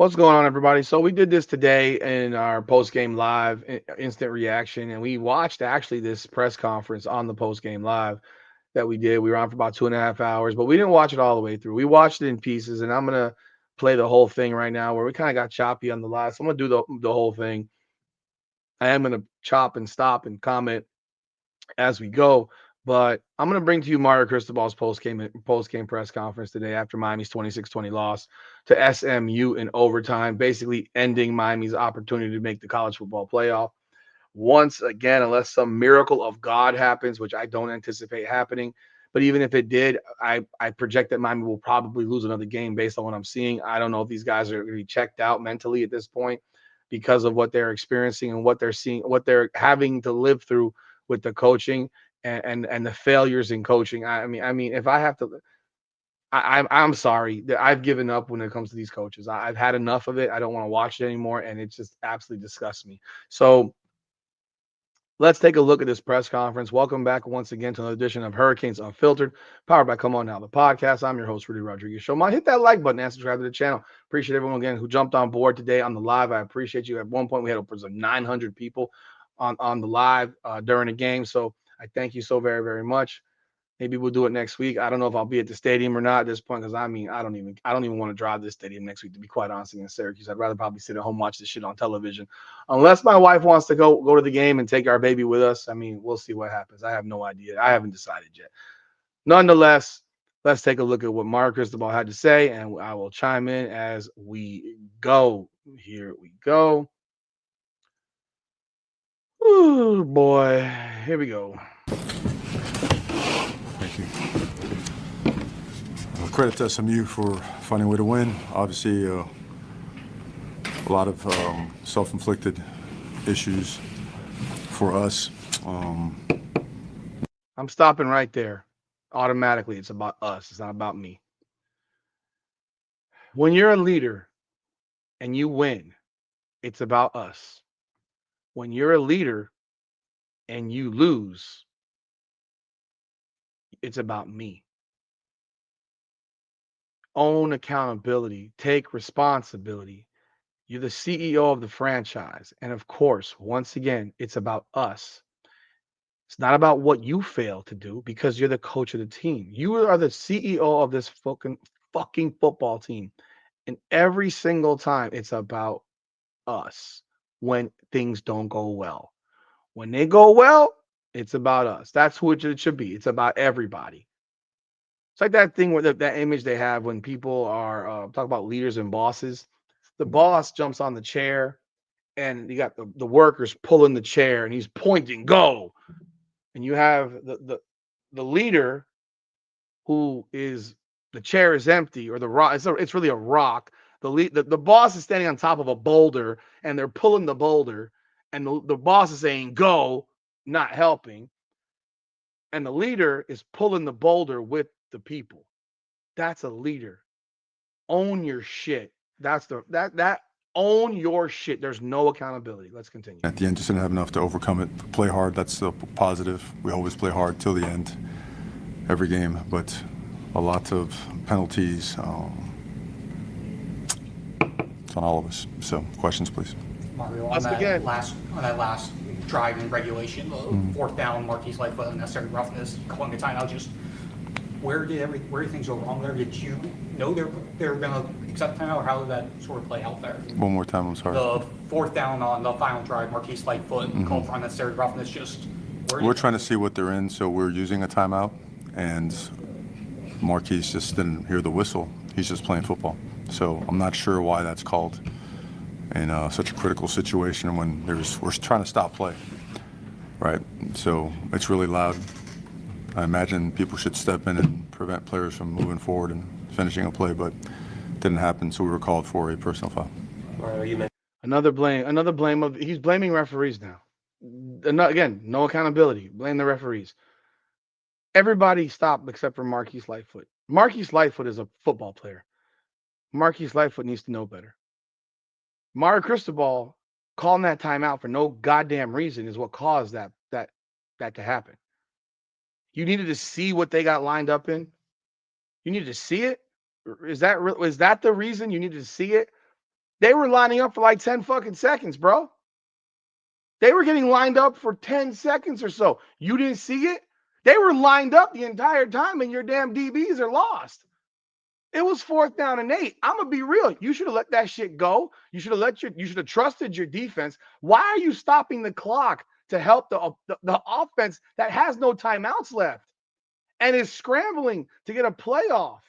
What's going on, everybody? So we did this today in our post-game live instant reaction, and we watched actually this press conference on the post-game live that we did. We were on for about 2.5 hours, but we didn't watch it all the way through. We watched it in pieces, and I'm gonna play the whole thing right now where we kind of got choppy on the last. I'm gonna do the whole thing. I am gonna chop and stop and comment as we go. But I'm going to bring to you Mario Cristobal's post game press conference today after Miami's 26-20 loss to SMU in overtime, basically ending Miami's opportunity to make the college football playoff. Once again, unless some miracle of God happens, which I don't anticipate happening. But even if it did, I project that Miami will probably lose another game based on what I'm seeing. I don't know if these guys are going to be checked out mentally at this point because of what they're experiencing and what they're seeing, what they're having to live through with the coaching and the failures in coaching. I mean, if I have to, I'm sorry that I've given up when it comes to these coaches. I've had enough of it. I don't want to watch it anymore, and it just absolutely disgusts me. So let's take a look at this press conference. Welcome back once again to another edition of Hurricanes Unfiltered, powered by Come On Now, the podcast. I'm your host, Rudy Rodriguez. Show. Hit that like button and subscribe to the channel. Appreciate everyone again who jumped on board today on the live. I appreciate you. At one point, we had upwards of 900 people on the live during the game. So I thank you so very, very much. Maybe we'll do it next week. I don't know if I'll be at the stadium or not at this point because I don't even want to drive this stadium next week, to be quite honest, in Syracuse. I'd rather probably sit at home watch this shit on television, unless my wife wants to go to the game and take our baby with us. I mean, we'll see what happens. I have no idea. I haven't decided yet. Nonetheless, let's take a look at what Mario Cristobal had to say, and I will chime in as we go. Here we go. Oh boy, here we go. Thank you. Credit to SMU for finding a way to win. Obviously, a lot of self-inflicted issues for us. I'm stopping right there. Automatically, it's about us. It's not about me. When you're a leader and you win, it's about us. When you're a leader and you lose, it's about me. Own accountability, take responsibility. You're the CEO of the franchise. And of course, once again, it's about us. It's not about what you fail to do because you're the coach of the team. You are the CEO of this fucking football team. And every single time, it's about us when things don't go well. When they go well, it's about us. That's who it should be. It's about everybody. It's like that thing where that image they have when people are talk about leaders and bosses. The boss jumps on the chair, and you got the workers pulling the chair, and he's pointing, go. And you have the leader who is the chair is empty or the rock. It's really a rock. The boss is standing on top of a boulder, and they're pulling the boulder, and the boss is saying go, not helping, and the leader is pulling the boulder with the people. That's a leader. Own your shit. That own your shit. There's no accountability. Let's continue. At the end, just didn't have enough to overcome it. Play hard, that's the positive. We always play hard till the end, every game, but a lot of penalties. It's on all of us. So, questions, please. Mario, Let's begin. on that last drive in regulation, fourth down, Marquise Lightfoot, unnecessary roughness, calling a timeout. Just where did things go wrong there? Did you know they were going to accept timeout, or how did that sort of play out there? One more time, I'm sorry. The fourth down on the final drive, Marquise Lightfoot called for unnecessary roughness. Just We're trying to see what they're in, so we're using a timeout, and Marquise just didn't hear the whistle. He's just playing football. So I'm not sure why that's called in such a critical situation when we're trying to stop play, right? So it's really loud. I imagine people should step in and prevent players from moving forward and finishing a play, but it didn't happen, so we were called for a personal foul. Another blame of he's blaming referees now. Again, no accountability. Blame the referees. Everybody stopped except for Marquise Lightfoot. Marquise Lightfoot is a football player. Marquise Lightfoot needs to know better. Mario Cristobal calling that timeout for no goddamn reason is what caused that to happen. You needed to see what they got lined up in. You needed to see it. Is that the reason you needed to see it? They were lining up for like 10 fucking seconds, bro. They were getting lined up for 10 seconds or so. You didn't see it? They were lined up the entire time, and your damn DBs are lost. It was 4th down and 8. I'm gonna be real. You should have let that shit go. You should have trusted your defense. Why are you stopping the clock to help the offense that has no timeouts left and is scrambling to get a playoff?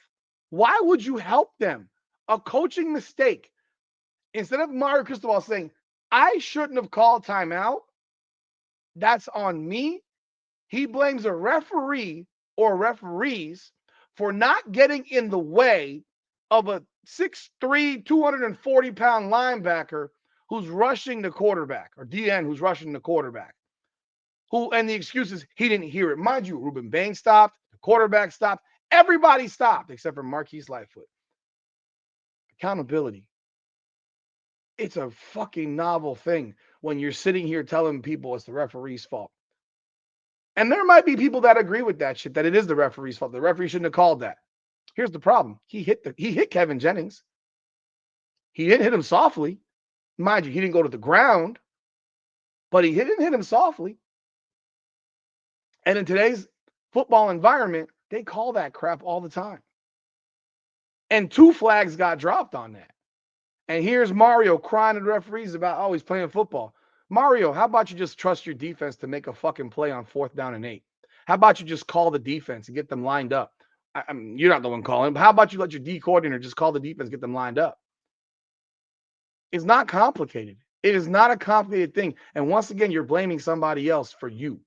Why would you help them? A coaching mistake. Instead of Mario Cristobal saying, I shouldn't have called timeout, that's on me. He blames a referee or referees for not getting in the way of a 6'3", 240-pound linebacker who's rushing the quarterback, or DN who's rushing the quarterback. And the excuse is he didn't hear it. Mind you, Ruben Bain stopped, the quarterback stopped, everybody stopped except for Marquise Lightfoot. Accountability. It's a fucking novel thing when you're sitting here telling people it's the referee's fault. And there might be people that agree with that shit, that it is the referee's fault. The referee shouldn't have called that. Here's the problem. He hit Kevin Jennings. He didn't hit him softly. Mind you, he didn't go to the ground, but he didn't hit him softly. And in today's football environment, they call that crap all the time. And 2 flags got dropped on that. And here's Mario crying at referees about, oh, he's playing football. Mario, how about you just trust your defense to make a fucking play on 4th down and 8? How about you just call the defense and get them lined up? I mean, you're not the one calling, but how about you let your D coordinator just call the defense, get them lined up? It's not complicated. It is not a complicated thing. And once again, you're blaming somebody else for you.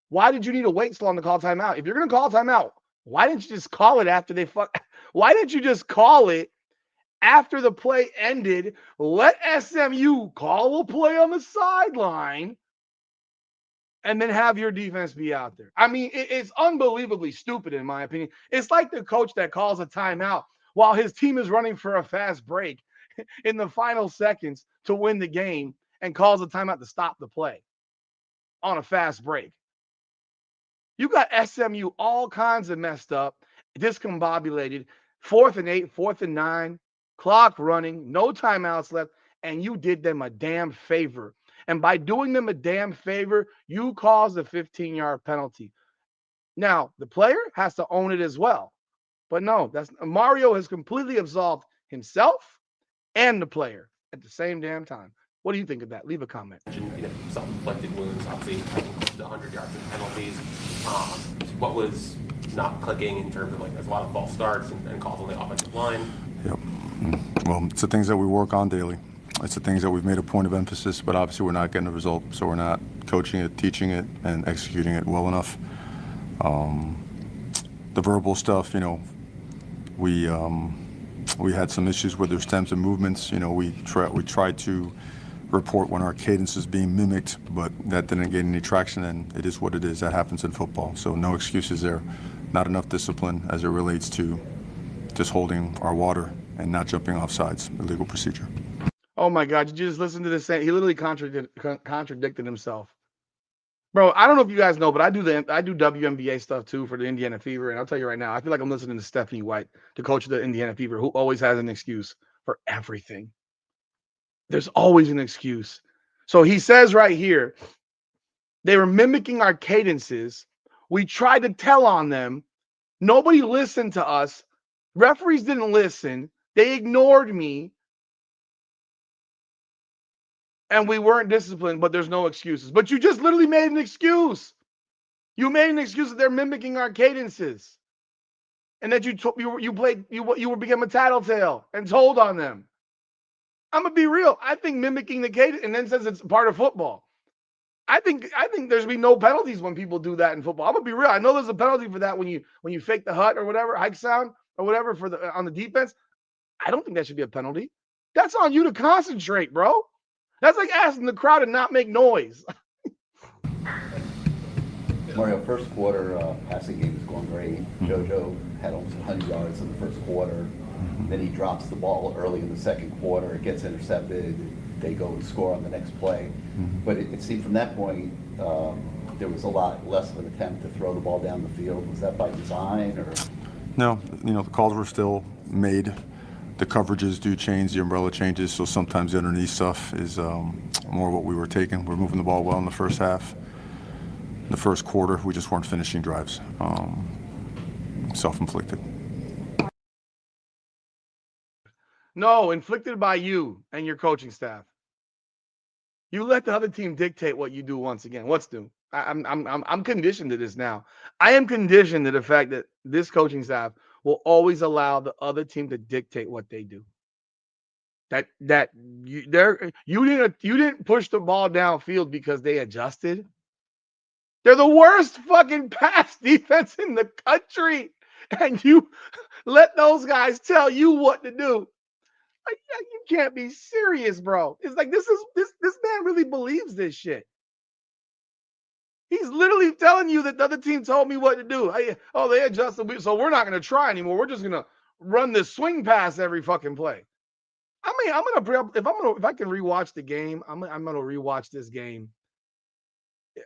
Why did you need to wait so long to call timeout? If you're going to call timeout, why didn't you just call it after they Why didn't you just call it after the play ended? Let SMU call a play on the sideline and then have your defense be out there. I mean, it's unbelievably stupid, in my opinion. It's like the coach that calls a timeout while his team is running for a fast break in the final seconds to win the game and calls a timeout to stop the play on a fast break. You got SMU all kinds of messed up, discombobulated, 4th and 8, 4th and 9, clock running, no timeouts left, and you did them a damn favor. And by doing them a damn favor, you caused a 15-yard penalty. Now, the player has to own it as well. But no, Mario has completely absolved himself and the player at the same damn time. What do you think of that? Leave a comment. Self-inflicted wounds, obviously, the 100 yards of penalties. What was not clicking in terms of, like, there's a lot of false starts and calls on the offensive line? Yep. Well, it's the things that we work on daily. It's the things that we've made a point of emphasis, but obviously we're not getting the result, so we're not coaching it, teaching it, and executing it well enough. The verbal stuff, we had some issues with their stems and movements. We tried to report when our cadence is being mimicked, but that didn't get any traction, and it is what it is. That happens in football, so no excuses there. Not enough discipline as it relates to just holding our water and not jumping off sides, illegal procedure. Oh my God, did you just listen to this? He literally contradicted himself. Bro, I don't know if you guys know, but I do WNBA stuff too for the Indiana Fever, and I'll tell you right now, I feel like I'm listening to Stephanie White, the coach of the Indiana Fever, who always has an excuse for everything. There's always an excuse. So he says right here, they were mimicking our cadences. We tried to tell on them. Nobody listened to us. Referees didn't listen. They ignored me. And we weren't disciplined, but there's no excuses. But you just literally made an excuse. You made an excuse that they're mimicking our cadences, and that you became a tattletale and told on them. I'm gonna be real. I think mimicking the cadence and then says it's part of football. I think there's be no penalties when people do that in football. I'm gonna be real. I know there's a penalty for that when you fake the hut or whatever, hike sound or whatever on the defense. I don't think that should be a penalty. That's on you to concentrate, bro. That's like asking the crowd to not make noise. Mario, first quarter passing game is going great. JoJo had almost 100 yards in the first quarter. Then he drops the ball early in the second quarter. It gets intercepted. They go and score on the next play. But it seemed from that point there was a lot less of an attempt to throw the ball down the field. Was that by design or? No, the calls were still made. the coverages do change, the umbrella changes, so sometimes the underneath stuff is more what we were taking. We're moving the ball well in the first half. In the first quarter, we just weren't finishing drives. Self-inflicted. No, inflicted by you and your coaching staff. You let the other team dictate what you do once again. What's new? I'm conditioned to this now. I am conditioned to the fact that this coaching staff will always allow the other team to dictate what they do. You didn't push the ball downfield because they adjusted. They're the worst fucking pass defense in the country, and you let those guys tell you what to do. Like, you can't be serious, bro. It's like this man really believes this shit. He's literally telling you that the other team told me what to do. They adjusted, so we're not going to try anymore. We're just going to run this swing pass every fucking play. I mean, if I can rewatch the game, I'm gonna rewatch this game.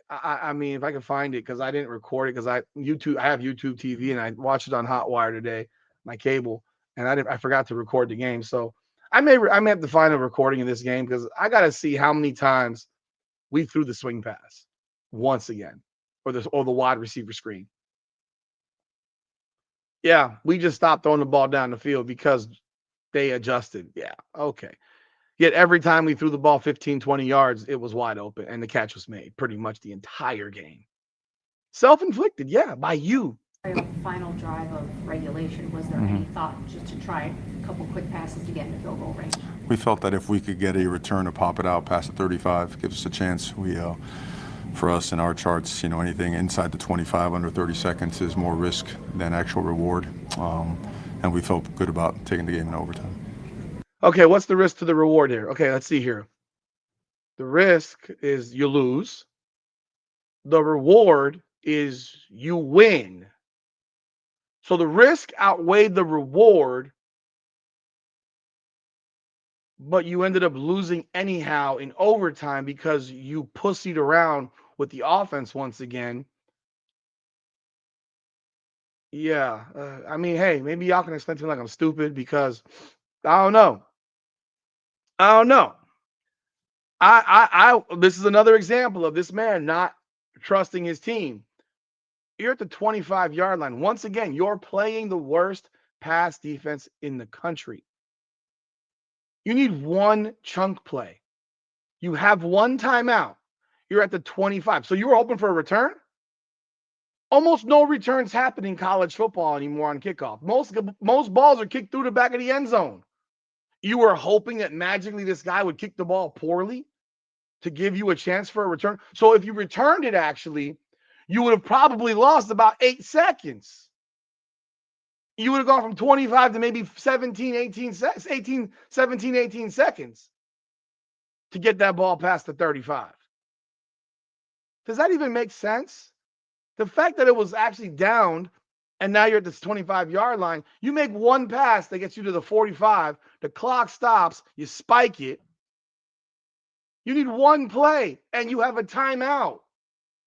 I mean, if I can find it, because I didn't record it, because I have YouTube TV and I watched it on Hotwire today, my cable, and I forgot to record the game. So I may have to find a recording of this game, because I got to see how many times we threw the swing pass once again, or the wide receiver screen. Yeah, we just stopped throwing the ball down the field because they adjusted. Yeah, okay. Yet every time we threw the ball 15, 20 yards, it was wide open and the catch was made pretty much the entire game. Self-inflicted, yeah, by you. Final drive of regulation, was there any thought just to try a couple quick passes to get into field goal range? We felt that if we could get a return to pop it out past the 35, gives us a chance. For us in our charts, anything inside the 25 under 30 seconds is more risk than actual reward. And we felt good about taking the game in overtime. Okay, what's the risk to the reward here? Okay, let's see here. The risk is you lose. The reward is you win. So the risk outweighed the reward, but you ended up losing anyhow in overtime because you pussied around with the offense once again. Yeah, I mean, hey, maybe y'all can explain to me like I'm stupid, because I don't know. This is another example of this man not trusting his team. You're at the 25-yard line. Once again, you're playing the worst pass defense in the country. You need one chunk play. You have one timeout. You're at the 25. So you were hoping for a return? Almost no returns happen in college football anymore on kickoff. Most balls are kicked through the back of the end zone. You were hoping that magically this guy would kick the ball poorly to give you a chance for a return. So if you returned it, actually, you would have probably lost about 8 seconds. You would have gone from 25 to maybe 17, 18 seconds to get that ball past the 35. Does that even make sense? The fact that it was actually downed and now you're at this 25-yard line, you make one pass that gets you to the 45, the clock stops, you spike it. You need one play and you have a timeout.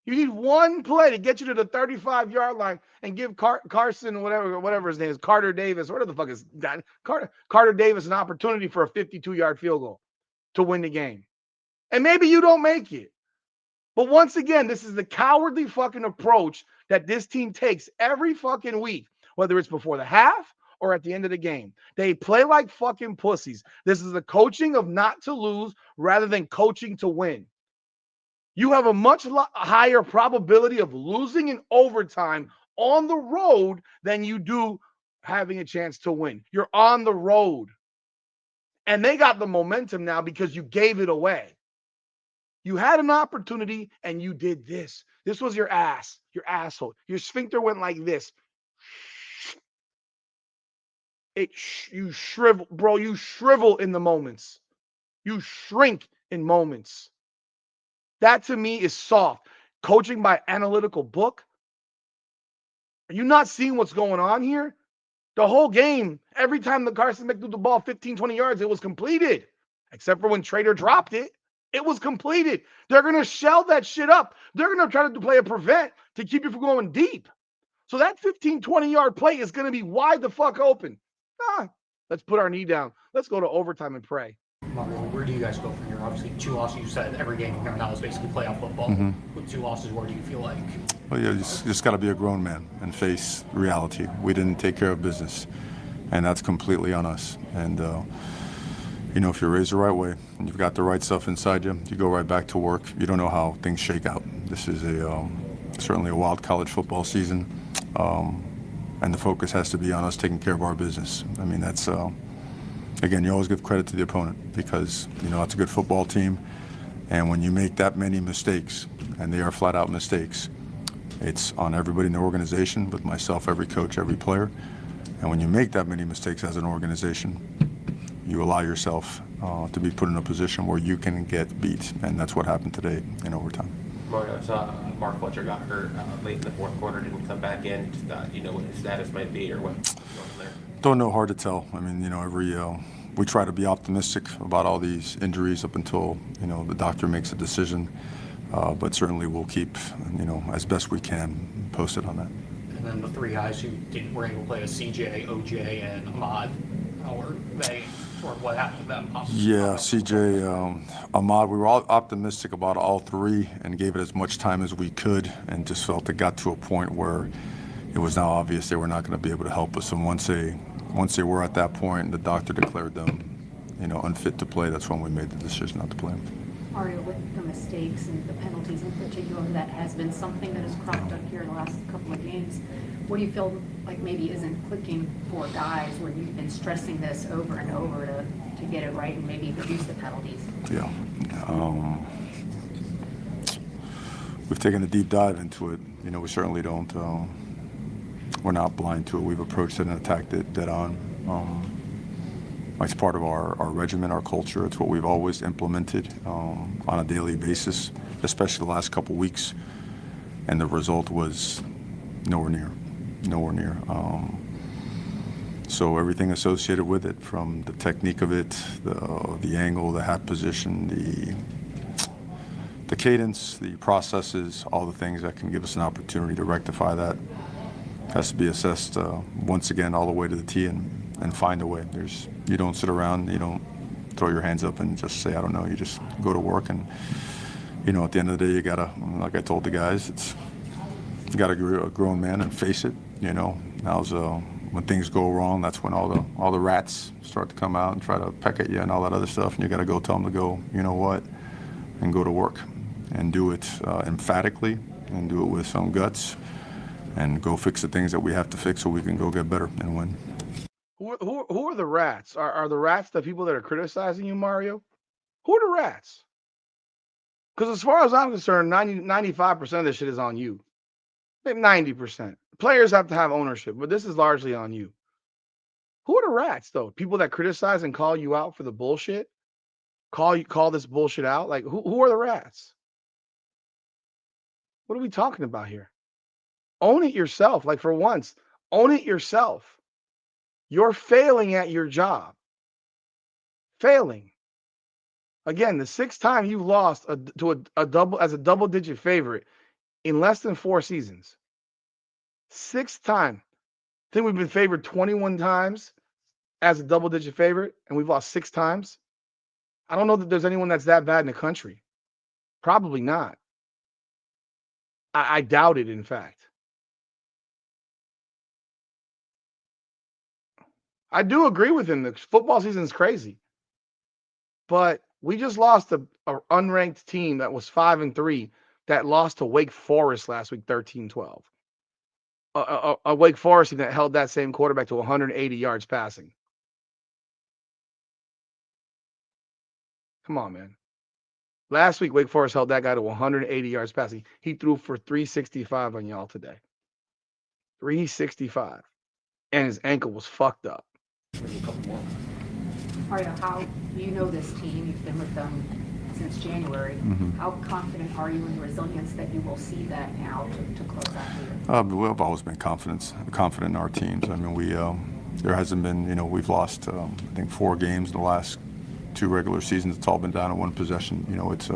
You need one play to get you to the 35-yard line and give Carson, whatever his name is, Carter Davis, whatever the fuck is that, Carter Davis, an opportunity for a 52-yard field goal to win the game. And maybe you don't make it. But once again, this is the cowardly fucking approach that this team takes every fucking week, whether it's before the half or at the end of the game. They play like fucking pussies. This is the coaching of not to lose rather than coaching to win. You have a much higher probability of losing in overtime on the road than you do having a chance to win. You're on the road. And they got the momentum now because you gave it away. You had an opportunity and you did this. This was your asshole. Your sphincter went like this. You shrivel, bro. You shrivel in the moments. You shrink in moments. That to me is soft. Coaching by analytical book. Are you not seeing what's going on here? The whole game, every time the Carson threw the ball 15, 20 yards, it was completed. Except for when Trader dropped it. It was completed. They're going to shell that shit up. They're going to try to play a prevent to keep you from going deep. So that 15, 20-yard play is going to be wide the fuck open. Let's put our knee down. Let's go to overtime and pray. Mario, where do you guys go from here? Obviously, 2 losses, you said every game from here now is basically playoff football. With 2 losses, where do you feel like? Well, yeah, you just got to be a grown man and face reality. We didn't take care of business, and that's completely on us. And if you're raised the right way and you've got the right stuff inside you, you go right back to work. You don't know how things shake out. This is certainly a wild college football season, and the focus has to be on us taking care of our business. I mean, that's again, you always give credit to the opponent because that's a good football team, and when you make that many mistakes, and they are flat out mistakes, it's on everybody in the organization, with myself, every coach, every player. And when you make that many mistakes as an organization, you allow yourself to be put in a position where you can get beat, and that's what happened today in overtime. Mario, I saw Mark Fletcher got hurt late in the fourth quarter, didn't come back in. Just what his status might be or what's going on there. Don't know, hard to tell. I mean, we try to be optimistic about all these injuries up until the doctor makes a decision, but certainly we'll keep as best we can posted on that. And then the 3 guys who were able to play as CJ, OJ, and Ahmad, how were they, or what happened to them? Yeah, CJ, Ahmad, we were all optimistic about all 3 and gave it as much time as we could, and just felt it got to a point where it was now obvious they were not going to be able to help us. And once they were at that point, the doctor declared them, unfit to play. That's when we made the decision not to play them. Mario, with the mistakes and the penalties in particular, that has been something that has cropped up here the last couple of games. What do you feel like maybe isn't clicking for guys where you've been stressing this over and over to get it right and maybe reduce the penalties? Yeah. We've taken a deep dive into it. We certainly don't. We're not blind to it. We've approached it and attacked it dead on. It's part of our regimen, our culture. It's what we've always implemented on a daily basis, especially the last couple weeks. And the result was nowhere near. So everything associated with it, from the technique of it, the angle, the hat position, the cadence, the processes, all the things that can give us an opportunity to rectify that, has to be assessed once again all the way to the T and find a way. You don't sit around, you don't throw your hands up and just say, I don't know. You just go to work, and at the end of the day, you gotta, like I told the guys, you gotta be a grown man and face it. Now's when things go wrong, that's when all the rats start to come out and try to peck at you and all that other stuff, and you gotta go tell them to go, and go to work and do it emphatically and do it with some guts. And go fix the things that we have to fix so we can go get better and win. Who are the rats? Are the rats the people that are criticizing you, Mario? Who are the rats? Because as far as I'm concerned, 95% of this shit is on you. Maybe 90%. Players have to have ownership, but this is largely on you. Who are the rats, though? People that criticize and call you out for the bullshit? Call this bullshit out? Like, who are the rats? What are we talking about here? Own it yourself. Like, for once, own it yourself. You're failing at your job. Failing. Again, the 6th time you've lost to a double-digit favorite in less than 4 seasons. 6th time. I think we've been favored 21 times as a double-digit favorite, and we've lost 6 times. I don't know that there's anyone that's that bad in the country. Probably not. I doubt it, in fact. I do agree with him. The football season is crazy. But we just lost an unranked team that was 5-3 that lost to Wake Forest last week, 13-12. A Wake Forest team that held that same quarterback to 180 yards passing. Come on, man. Last week, Wake Forest held that guy to 180 yards passing. He threw for 365 on y'all today. 365. And his ankle was fucked up. Mario, how you know this team? You've been with them since January. How confident are you in the resilience that you will see that now to close out the year? We've always been confident in our teams. I mean, there hasn't been, we've lost, I think, 4 games in the last 2 regular seasons. It's all been down to 1 possession. It's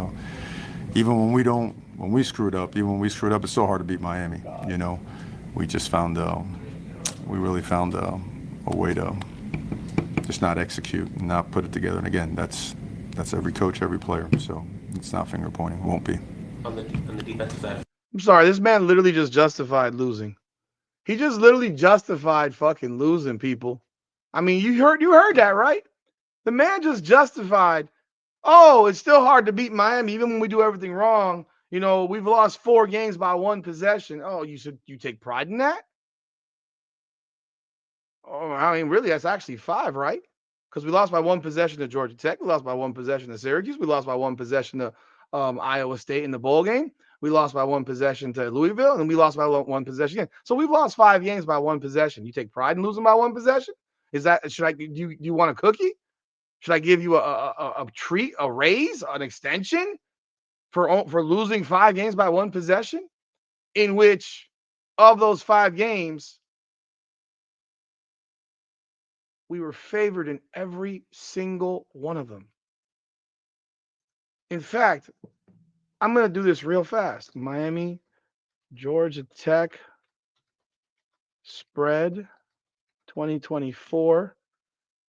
even when we screwed up, it's so hard to beat Miami. We just found, we really found a way to just not execute and not put it together. And again, that's every coach, every player. So it's not finger pointing. Won't be. On the defensive side, I'm sorry, this man literally just justified losing. He just literally justified fucking losing, people. I mean, you heard that, right? The man just justified, oh, it's still hard to beat Miami even when we do everything wrong. You know, we've lost 4 games by 1 possession. Oh, you take pride in that? Oh, I mean, really, that's actually 5, right? Because we lost by 1 possession to Georgia Tech. We lost by 1 possession to Syracuse. We lost by 1 possession to Iowa State in the bowl game. We lost by 1 possession to Louisville, and we lost by 1 possession again. So we've lost 5 games by 1 possession. You take pride in losing by 1 possession? Is that do you want a cookie? Should I give you a treat, a raise, an extension for losing 5 games by 1 possession? In which of those 5 games, we were favored in every single one of them. In fact, I'm going to do this real fast. Miami, Georgia Tech, spread 2024.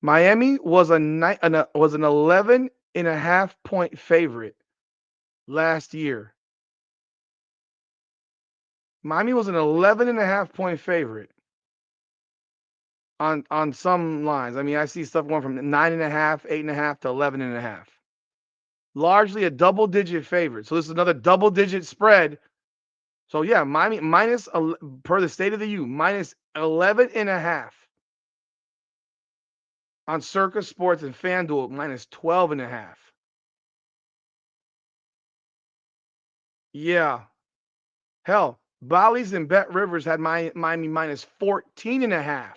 Miami was an 11.5 point favorite last year. Miami was an 11.5 point favorite on some lines. I mean, I see stuff going from 9.5, 8.5 to 11.5. Largely a double-digit favorite. So this is another double-digit spread. So yeah, Miami minus, per the State of the U, minus 11.5. On Circa Sports and FanDuel, minus 12.5. Yeah. Hell, Bally's and Bet Rivers had Miami minus 14.5.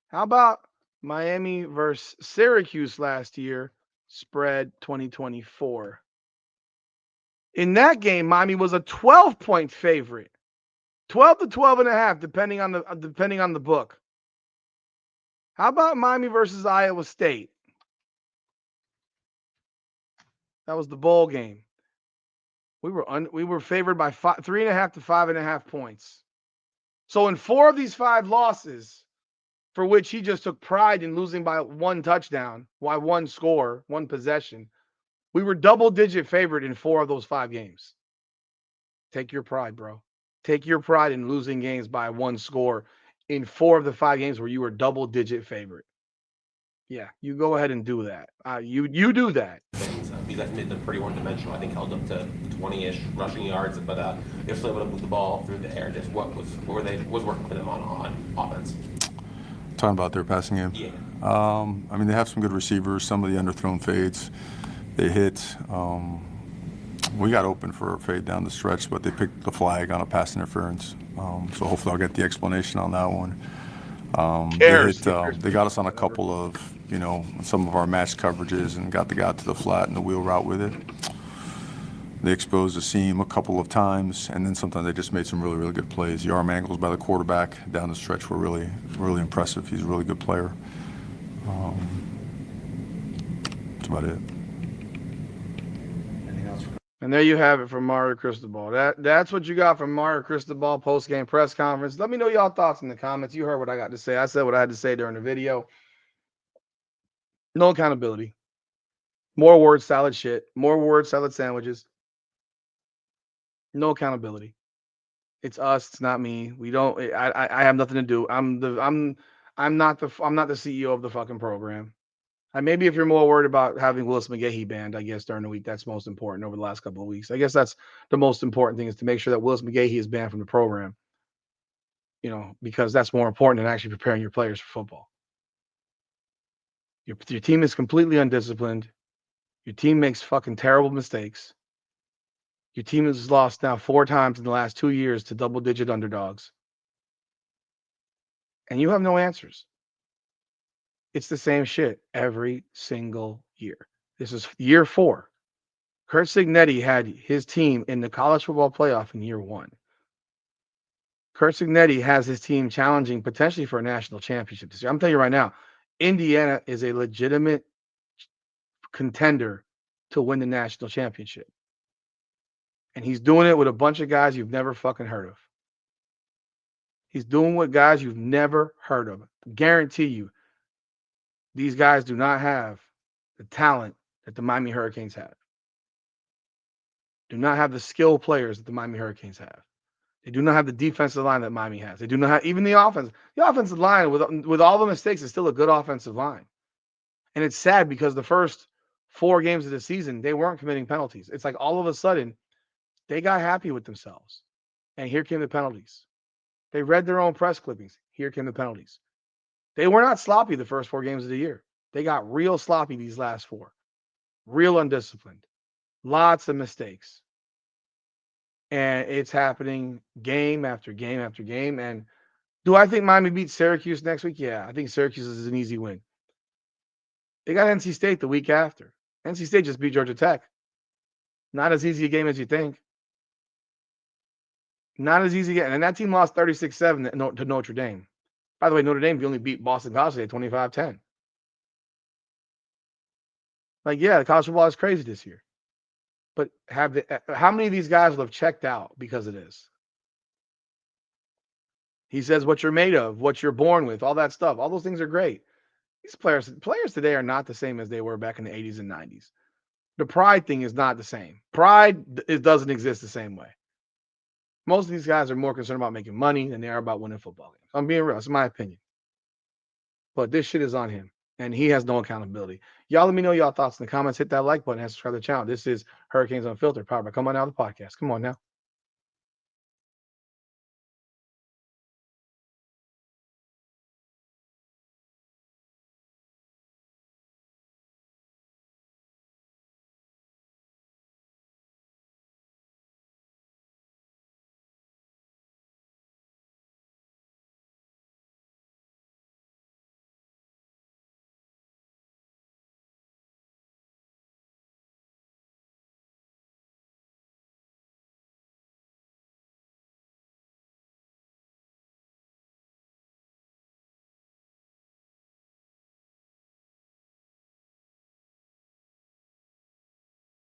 How about Miami versus Syracuse last year, spread 2024? In that game, Miami was a 12-point favorite. 12 to 12.5, depending on the book. How about Miami versus Iowa State? That was the bowl game. We were favored by 3.5 to 5.5 points. So in 4 of these 5 losses, for which he just took pride in losing by 1 touchdown, by 1 score, 1 possession, we were double-digit favorite in 4 of those 5 games. Take your pride, bro. Take your pride in losing games by 1 score in 4 of the 5 games where you were double-digit favorite. Yeah, you go ahead and do that. You do that. you guys made them pretty one-dimensional. I think held up to 20-ish rushing yards, but if they would have moved the ball through the air, just what was working for them on offense? Talking about their passing game? Yeah. I mean, they have some good receivers. Some of the underthrown fades they hit. We got open for a fade down the stretch, but they picked the flag on a pass interference. So hopefully I'll get the explanation on that one. They got us on a couple of, some of our match coverages and got the guy to the flat and the wheel route with it. They exposed the seam a couple of times, and then sometimes they just made some really, really good plays. The arm angles by the quarterback down the stretch were really, really impressive. He's a really good player. That's about it. And there you have it from Mario Cristobal. That's what you got from Mario Cristobal post-game press conference. Let me know y'all thoughts in the comments. You heard what I got to say. I said what I had to say during the video. No accountability. More word salad shit. More word salad sandwiches. No accountability. It's us. It's not me. We don't. I have nothing to do. I'm not the CEO of the fucking program. And maybe if you're more worried about having Willis McGahee banned, I guess during the week, that's most important over the last couple of weeks. I guess that's the most important thing, is to make sure that Willis McGahee is banned from the program. Because that's more important than actually preparing your players for football. Your team is completely undisciplined. Your team makes fucking terrible mistakes. Your team has lost now 4 times in the last 2 years to double-digit underdogs. And you have no answers. It's the same shit every single year. This is year 4. Curt Cignetti had his team in the college football playoff in year 1. Curt Cignetti has his team challenging potentially for a national championship this year. I'm telling you right now, Indiana is a legitimate contender to win the national championship. And he's doing it with a bunch of guys you've never fucking heard of. He's doing with guys you've never heard of. Guarantee you. These guys do not have the talent that the Miami Hurricanes have. Do not have the skilled players that the Miami Hurricanes have. They do not have the defensive line that Miami has. They do not have even the offense. The offensive line, with all the mistakes, is still a good offensive line. And it's sad because the first 4 games of the season, they weren't committing penalties. It's like all of a sudden, they got happy with themselves. And here came the penalties. They read their own press clippings. Here came the penalties. They were not sloppy the first 4 games of the year. They got real sloppy these last 4. Real undisciplined. Lots of mistakes. And it's happening game after game after game. And do I think Miami beats Syracuse next week? Yeah, I think Syracuse is an easy win. They got NC State the week after. NC State just beat Georgia Tech. Not as easy a game as you think. Not as easy again. And that team lost 36-7 to Notre Dame. By the way, Notre Dame only beat Boston College today 25-10. Like, yeah, the college football is crazy this year. But how many of these guys will have checked out because of this? He says what you're made of, what you're born with, all that stuff. All those things are great. These players today are not the same as they were back in the 80s and 90s. The pride thing is not the same. Pride, it doesn't exist the same way. Most of these guys are more concerned about making money than they are about winning football games. I'm being real. It's my opinion. But this shit is on him, and he has no accountability. Y'all let me know y'all thoughts in the comments. Hit that like button and subscribe to the channel. This is Hurricanes Unfiltered, powered by Come On Now, the podcast. Come on now.